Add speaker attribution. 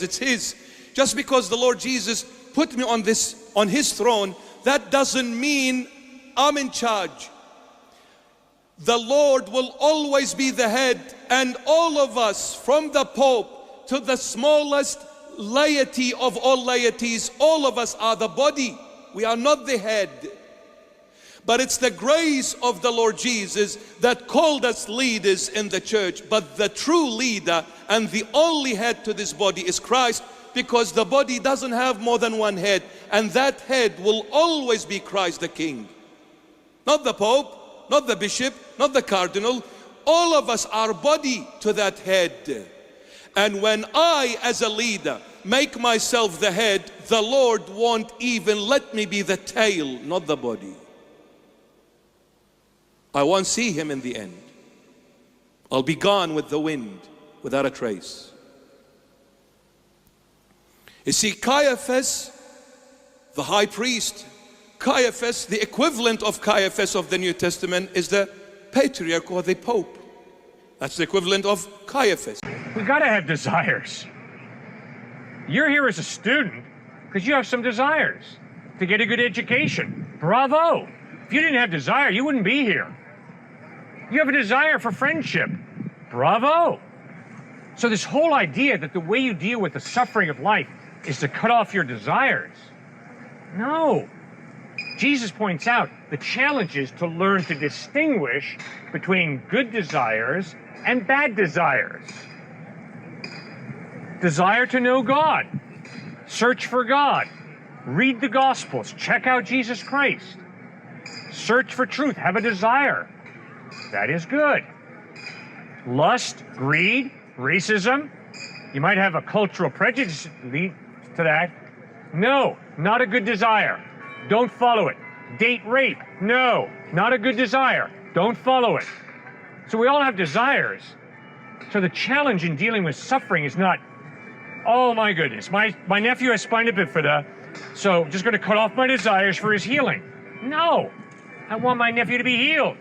Speaker 1: it's His. Just because the Lord Jesus put me on His throne, that doesn't mean I'm in charge. The Lord will always be the head, and all of us, from the Pope to the smallest laity of all laities, all of us are the body. We are not the head. But it's the grace of the Lord Jesus that called us leaders in the church. But the true leader and the only head to this body is Christ, because the body doesn't have more than one head, and that head will always be Christ the King. Not the Pope, not the bishop, not the cardinal. All of us are body to that head. And when I, as a leader, make myself the head, the Lord won't even let me be the tail, not the body. I won't see Him in the end. I'll be gone with the wind, without a trace. You see, Caiaphas, the high priest, Caiaphas, the equivalent of Caiaphas of the New Testament, is the patriarch or the Pope. That's the equivalent of Caiaphas.
Speaker 2: We gotta have desires. You're here as a student because you have some desires to get a good education. Bravo! If you didn't have desire, you wouldn't be here. You have a desire for friendship. Bravo! So this whole idea that the way you deal with the suffering of life is to cut off your desires. No. Jesus points out the challenge is to learn to distinguish between good desires and bad desires. Desire to know God. Search for God. Read the Gospels. Check out Jesus Christ. Search for truth. Have a desire. That is good. Lust, greed, racism. You might have a cultural prejudice lead to that. No, not a good desire. Don't follow it. Date rape. No, not a good desire. Don't follow it. So we all have desires. So the challenge in dealing with suffering is not, oh my goodness, my nephew has spina bifida, so just going to cut off my desires for his healing. No, I want my nephew to be healed.